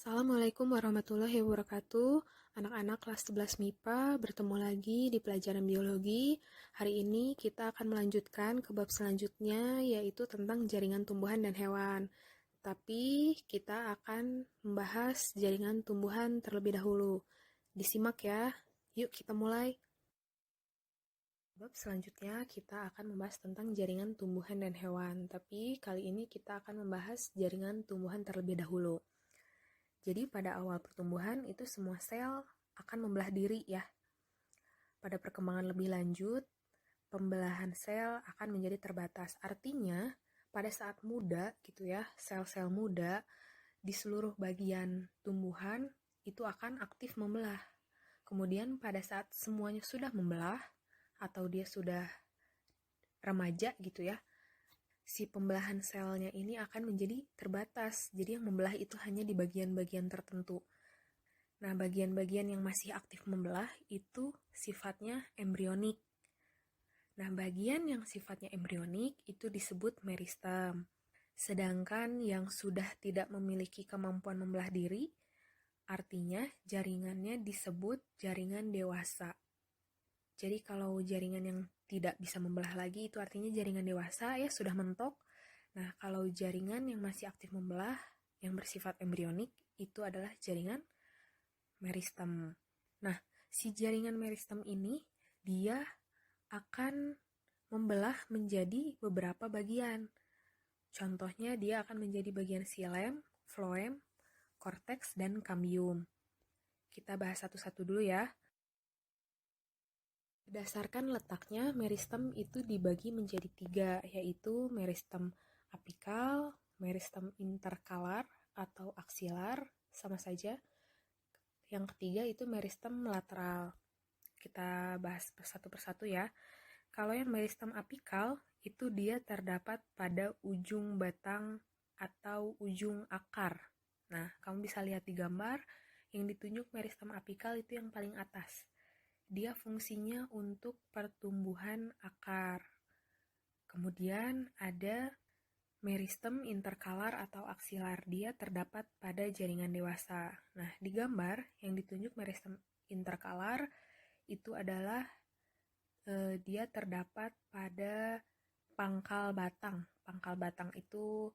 Assalamualaikum warahmatullahi wabarakatuh. Anak-anak kelas 11 MIPA bertemu lagi di pelajaran biologi. Hari ini kita akan melanjutkan ke bab selanjutnya, yaitu tentang jaringan tumbuhan dan hewan. Tapi kita akan membahas jaringan tumbuhan terlebih dahulu. Disimak ya. Yuk kita mulai. Bab selanjutnya kita akan membahas tentang jaringan tumbuhan dan hewan. Tapi kali ini kita akan membahas jaringan tumbuhan terlebih dahulu. Jadi pada awal pertumbuhan itu semua sel akan membelah diri ya. Pada perkembangan lebih lanjut, pembelahan sel akan menjadi terbatas. Artinya pada saat muda gitu ya, sel-sel muda di seluruh bagian tumbuhan itu akan aktif membelah. Kemudian pada saat semuanya sudah membelah atau dia sudah remaja gitu ya, si pembelahan selnya ini akan menjadi terbatas. Jadi yang membelah itu hanya di bagian-bagian tertentu. Nah, bagian-bagian yang masih aktif membelah itu sifatnya embrionik. Nah, bagian yang sifatnya embrionik itu disebut meristem. Sedangkan yang sudah tidak memiliki kemampuan membelah diri, artinya jaringannya disebut jaringan dewasa. Jadi kalau jaringan yang tidak bisa membelah lagi itu artinya jaringan dewasa ya, sudah mentok. Nah, kalau jaringan yang masih aktif membelah yang bersifat embrionik itu adalah jaringan meristem. Nah, si jaringan meristem ini dia akan membelah menjadi beberapa bagian. Contohnya dia akan menjadi bagian xilem, floem, korteks, dan cambium. Kita bahas satu-satu dulu ya. Berdasarkan letaknya, meristem itu dibagi menjadi 3, yaitu meristem apikal, meristem interkalar atau aksilar, sama saja. Yang ketiga itu meristem lateral. Kita bahas satu persatu ya. Kalau yang meristem apikal, itu dia terdapat pada ujung batang atau ujung akar. Nah, kamu bisa lihat di gambar, yang ditunjuk meristem apikal itu yang paling atas. Dia fungsinya untuk pertumbuhan akar. Kemudian ada meristem interkalar atau aksilar. Dia terdapat pada jaringan dewasa. Nah, di gambar yang ditunjuk meristem interkalar itu adalah dia terdapat pada pangkal batang. Pangkal batang itu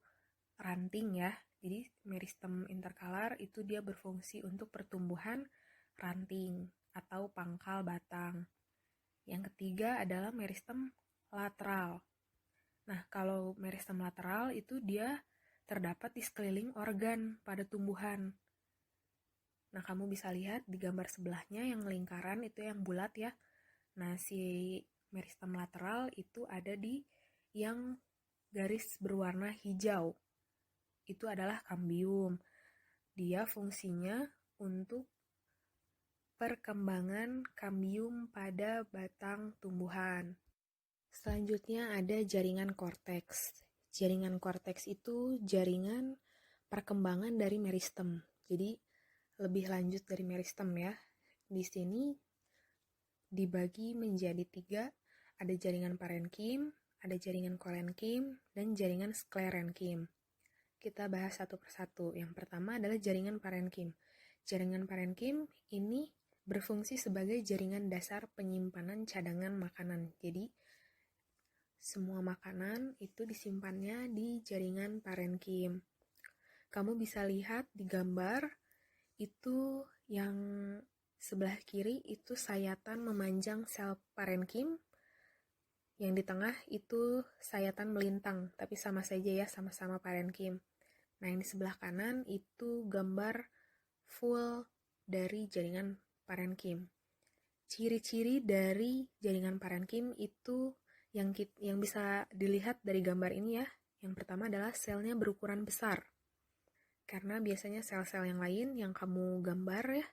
ranting ya. Jadi meristem interkalar itu dia berfungsi untuk pertumbuhan ranting atau pangkal batang. Yang ketiga adalah meristem lateral. Nah, kalau meristem lateral itu dia terdapat di sekeliling organ pada tumbuhan. Nah, kamu bisa lihat di gambar sebelahnya yang lingkaran itu yang bulat ya. Nah, si meristem lateral itu ada di yang garis berwarna hijau. Itu adalah cambium. Dia fungsinya untuk perkembangan cambium pada batang tumbuhan. Selanjutnya ada jaringan korteks. Jaringan korteks itu jaringan perkembangan dari meristem. Jadi lebih lanjut dari meristem ya. Di sini dibagi menjadi 3, ada jaringan parenkim, ada jaringan kolenkim, dan jaringan sklerenkim. Kita bahas satu persatu. Yang pertama adalah jaringan parenkim. Jaringan parenkim ini berfungsi sebagai jaringan dasar penyimpanan cadangan makanan. Jadi semua makanan itu disimpannya di jaringan parenkim. Kamu bisa lihat di gambar itu yang sebelah kiri itu sayatan memanjang sel parenkim, yang di tengah itu sayatan melintang, tapi sama saja ya, sama-sama parenkim. Nah, yang di sebelah kanan itu gambar full dari jaringan parenkim. Ciri-ciri dari jaringan parenkim itu yang bisa dilihat dari gambar ini ya. Yang pertama adalah selnya berukuran besar. Karena biasanya sel-sel yang lain yang kamu gambar ya,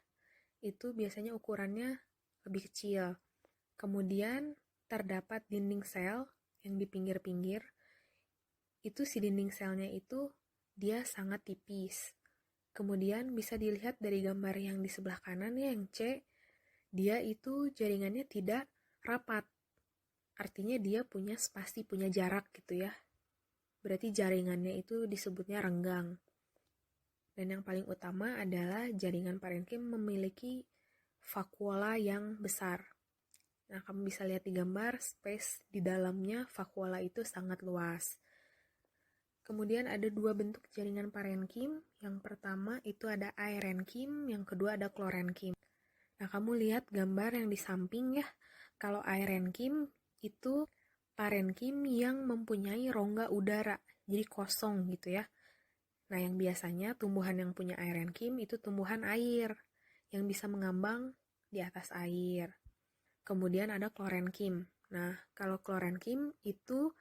itu biasanya ukurannya lebih kecil. Kemudian terdapat dinding sel yang di pinggir-pinggir. Itu si dinding selnya itu dia sangat tipis. Kemudian bisa dilihat dari gambar yang di sebelah kanan ya, yang C, dia itu jaringannya tidak rapat. Artinya dia punya spasi, punya jarak gitu ya. Berarti jaringannya itu disebutnya renggang. Dan yang paling utama adalah jaringan parenkim memiliki vakuola yang besar. Nah, kamu bisa lihat di gambar, space di dalamnya vakuola itu sangat luas. Kemudian ada dua bentuk jaringan parenkim. Yang pertama itu ada aerenkim, yang kedua ada klorenkim. Nah, kamu lihat gambar yang di samping ya. Kalau aerenkim itu parenkim yang mempunyai rongga udara, jadi kosong gitu ya. Nah, yang biasanya tumbuhan yang punya aerenkim itu tumbuhan air yang bisa mengambang di atas air. Kemudian ada klorenkim. Nah, kalau klorenkim itu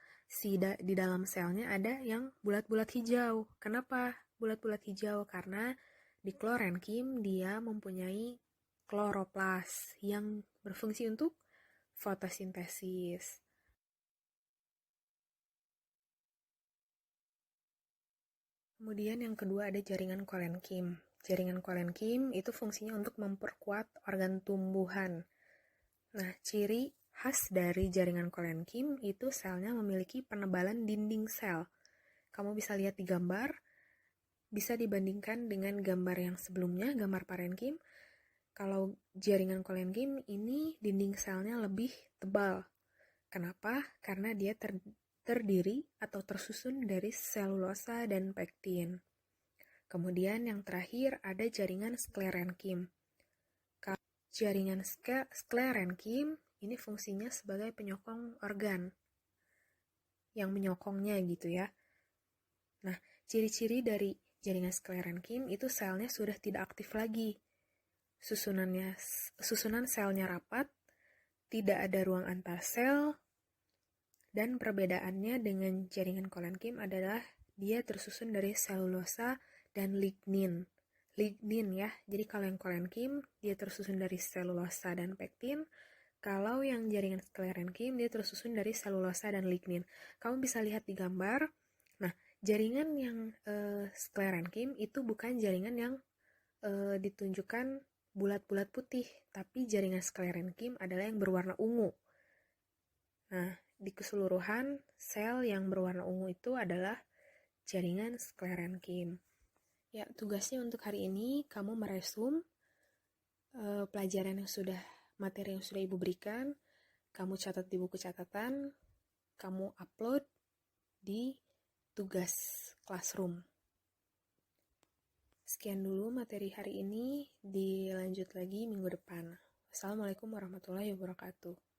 di dalam selnya ada yang bulat-bulat hijau. Kenapa bulat-bulat hijau? Karena di klorenkim dia mempunyai kloroplas yang berfungsi untuk fotosintesis. Kemudian yang kedua ada jaringan kolenkim. Jaringan kolenkim itu fungsinya untuk memperkuat organ tumbuhan. Nah, ciri khas dari jaringan kolenkim itu selnya memiliki penebalan dinding sel. Kamu bisa lihat di gambar, bisa dibandingkan dengan gambar yang sebelumnya, gambar parenkim. Kalau jaringan kolenkim ini dinding selnya lebih tebal. Kenapa? Karena dia terdiri atau tersusun dari selulosa dan pektin. Kemudian yang terakhir ada jaringan sklerenkim. Jaringan sklerenkim ini fungsinya sebagai penyokong organ yang menyokongnya gitu ya. Nah, ciri-ciri dari jaringan sklerenkim itu selnya sudah tidak aktif lagi. Susunan selnya rapat, tidak ada ruang antar sel, dan perbedaannya dengan jaringan kolenkim adalah dia tersusun dari selulosa dan lignin. Lignin ya, jadi kalau yang kolenkim dia tersusun dari selulosa dan pektin, kalau yang jaringan sklerenkim dia tersusun dari selulosa dan lignin. Kamu bisa lihat di gambar. Nah, jaringan yang sklerenkim itu bukan jaringan yang ditunjukkan bulat-bulat putih, tapi jaringan sklerenkim adalah yang berwarna ungu. Nah, di keseluruhan sel yang berwarna ungu itu adalah jaringan sklerenkim. Ya, tugasnya untuk hari ini kamu meresum pelajaran materi yang sudah Ibu berikan, kamu catat di buku catatan, kamu upload di tugas classroom. Sekian dulu materi hari ini, dilanjut lagi minggu depan. Assalamualaikum warahmatullahi wabarakatuh.